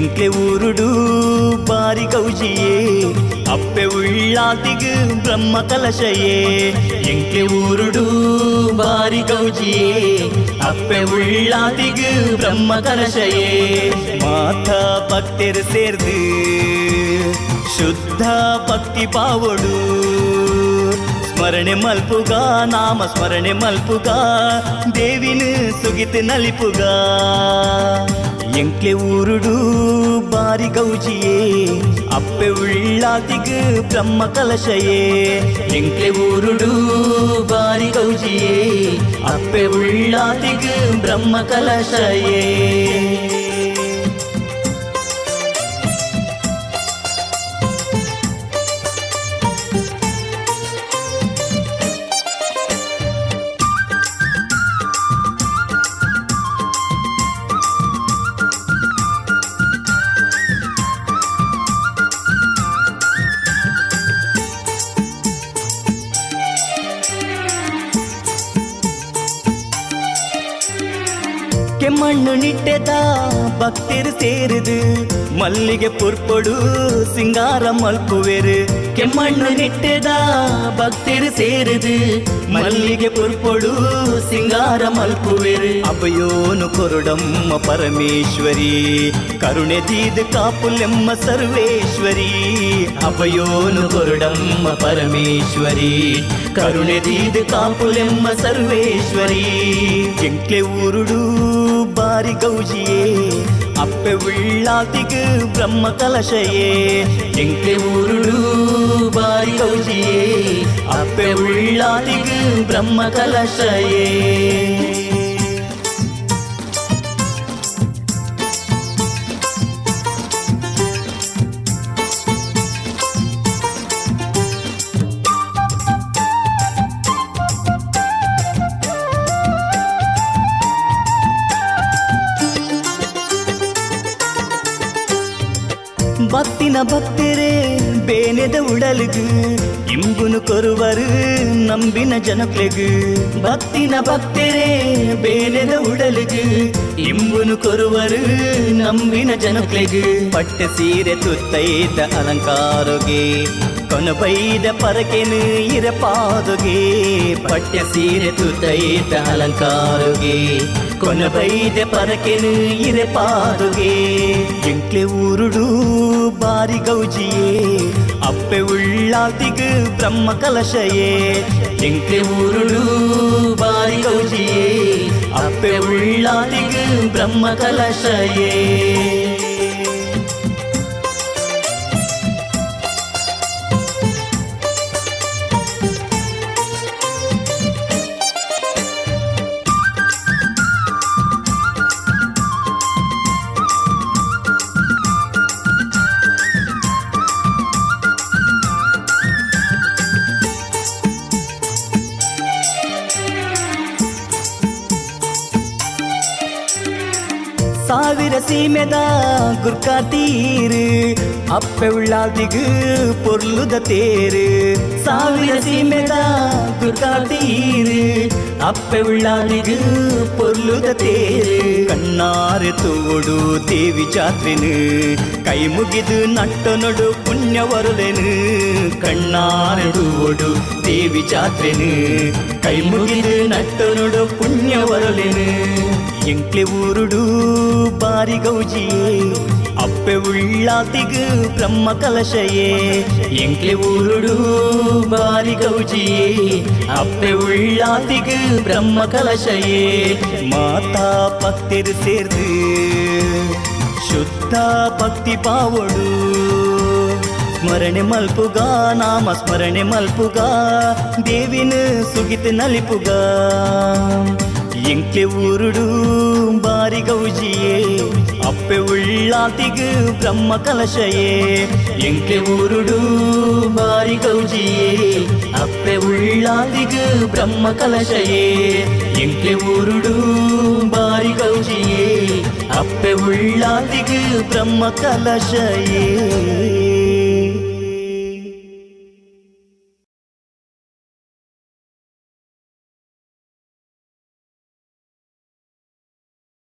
ಎಂಕ್ಲೆ ಊರುಡು ಬಾರಿ ಗೌಜಿಯೇ ಅಪ್ಪೆ ಉಳ್ಳಾತಿಗು ಬ್ರಹ್ಮ ಕಲಶಯೇ ಎಂಕ್ಲೆ ಊರುಡು ಬಾರಿ ಗೌಜಿಯೇ ಅಪ್ಪೆ ಉಳ್ಳಾತಿಗು ಬ್ರಹ್ಮ ಕಲಶಯೇ ಮಾತಾ ಭಕ್ತರು ಸೇರ್ದು ಶುದ್ಧ ಭಕ್ತಿ ಪಾವೊಡು ಸ್ಮರಣೆ ಮಲ್ಪುಗ ನಾಮ ಸ್ಮರಣೆ ಮಲ್ಪುಗ ದೇವಿನ ಸುಗಿತ್ ನಲಿಪುಗ ಎಂಕ್ಲೆ ಊರುಡು ಬಾರಿ ಗೌಜಿಯೇ ಅಪ್ಪೆ ಉಳ್ಳಾತಿಗು ಬ್ರಹ್ಮ ಕಲಶಯೇ ಎಂಕ್ಲೆ ಊರುಡು ಬಾರಿ ಗೌಜಿಯೇ ಅಪ್ಪೆ ಉಳ್ಳಾತಿಗು ಬ್ರಹ್ಮ ಕಲಶಯೇ ಕೆಮ್ಮಣ್ಣು ನಿಟ್ಟೆದ ಭಕ್ತರು ಸೇರಿದು ಮಲ್ಲಿಗೆ ಪುರ್ಪೊಡು ಸಿಂಗಾರ ಮಲ್ಪುವೆರು ಕೆಮ್ಮಣ್ಣು ನಿಟ್ಟೆದ ಭಕ್ತರು ಸೇರಿದು ಮಲ್ಲಿಗೆ ಪುರ್ಪೊಡು ಸಿಂಗಾರ ಮಲ್ಪುವೆರು ಅಭಯೋನು ಕೊರುಡಮ್ಮ ಪರಮೇಶ್ವರಿ ಕರುಣೆ ದೀದ್ ಕಾಪುಲೆಮ್ಮ ಸರ್ವೇಶ್ವರಿ ಅಭಯೋನು ಕೊರುಡಮ್ಮ ಪರಮೇಶ್ವರಿ ಕರುಣೆ ದೀದ್ ಕಾಪುಲೆಮ್ಮ ಸರ್ವೇಶ್ವರಿ ಎಂಕ್ಲೆ ಊರುಡು ಬಾರಿ ಗೌಜಿಯೇ ಅಪ್ಪೆ ಉಳ್ಳಾತಿಗು ಬ್ರಹ್ಮ ಕಲಶಯೇ ಎಂಕ್ಲೆ ಊರುಡು ಬಾರಿ ಗೌಜಿಯೇ ಅಪ್ಪೆ ಉಳ್ಳಾತಿಗು ಬ್ರಹ್ಮ ಕಲಶಯೇ ಭಕ್ತಿನ ಭಕ್ತರೇ ಬೇನೆದ ಉಡಲುಗು ಇಂಬುನು ಕೊರುವರು ನಂಬಿನ ಜನಕ್ಲೆಗು ಭಕ್ತಿನ ಭಕ್ತರೇ ಬೇನೆದ ಉಡಲುಗು ಇಂಬುನು ಕೊರುವರು ನಂಬಿನ ಜನಕ್ಲೆಗು ಪಟ್ಟೆ ಸೀರೆ ತುತ್ತೈದ ಅಲಂಕಾರಗೆ ಕೊನಬೈದ ಪರಕೆನು ಇರಪಾದೊಗೆ ಪಟ್ಟೆ ಸೀರೆ ತುತ್ತೈದ ಅಲಂಕಾರಗೆ ಕೊನಬೈದ ಪರಕೆನು ಇರಪಾದೊಗೆ ಎಂಕ್ಲೆ ಊರುಡು ಬಾರಿ ಗೌಜಿಯೇ ಅಪ್ಪೆ ಉಳ್ಳಾತಿಗು ಬ್ರಹ್ಮ ಕಲಶಯೇ ಎಂಕ್ಲೆ ಊರುಡು ಬಾರಿ ಗೌಜಿಯೇ ಅಪ್ಪೆ ಉಳ್ಳಾತಿಗು ಬ್ರಹ್ಮ ಕಲಶಯೇ ಸಾವಿರ ಸೀಮೆದ ಗುರ್ಕಾ ತೀರು ಅಪ್ಪೆ ಉಳ್ಳಾತಿಗು ಪೊರ್ಲುದ ತೇರು ಸಾವಿರ ಸೀಮೆದ ಗುರ್ಕಾ ತೀರು ಅಪ್ಪೆ ಉಳ್ಳಾತಿಗು ಪೊರ್ಲುದ ತೇರು ಕಣ್ಣಾರೆ ತೋಡು ದೇವಿ ಜಾತ್ರೆನು ಕೈ ಮುಗಿದು ನಟ್ಟು ನಡು ಪುಣ್ಯ ವರುಲೆನು ಕಣ್ಣಾರೆ ತೋಡು ದೇವಿ ಜಾತ್ರೆನು ಕೈ ಮುಗಿದು ನಟ್ಟು ನಡು ಪುಣ್ಯ ವರುಲೆನು ಎಂಕ್ಲೆ ಊರುಡು ಬಾರಿ ಗೌಜಿಯೇ ಅಪ್ಪೆ ಉಳ್ಳಾತಿಗು ಬ್ರಹ್ಮ ಕಲಶಯೇ ಎಂಕ್ಲೆ ಊರುಡು ಬಾರಿ ಗೌಜಿಯೇ ಅಪ್ಪೆ ಉಳ್ಳಾತಿಗು ಬ್ರಹ್ಮ ಕಲಶಯೇ ಮಾತಾ ಭಕ್ತರು ಸೇರ್ದು ಶುದ್ಧ ಭಕ್ತಿ ಪಾವೊಡು ಸ್ಮರಣೆ ಮಲ್ಪುಗ ನಾಮ ಸ್ಮರಣೆ ಮಲ್ಪುಗ ದೇವಿನ ಸುಗಿತ್ ನಲಿಪುಗ ಎಂಕ್ಲೆ ಊರುಡು ಬಾರಿ ಗೌಜಿಯೇ ಅಪ್ಪೆ ಉಳ್ಳಾತಿಗು ಬ್ರಹ್ಮ ಕಲಶಯೇ ಎಂಕ್ಲೆ ಊರುಡು ಬಾರಿ ಗೌಜಿಯೇ ಅಪ್ಪೆ ಉಳ್ಳಾತಿಗು ಬ್ರಹ್ಮ ಕಲಶಯೇ ಎಂಕ್ಲೆ ಊರುಡು ಬಾರಿ ಗೌಜಿಯೇ ಅಪ್ಪೆ ಉಳ್ಳಾತಿಗು ಬ್ರಹ್ಮ ಕಲಶಯೇ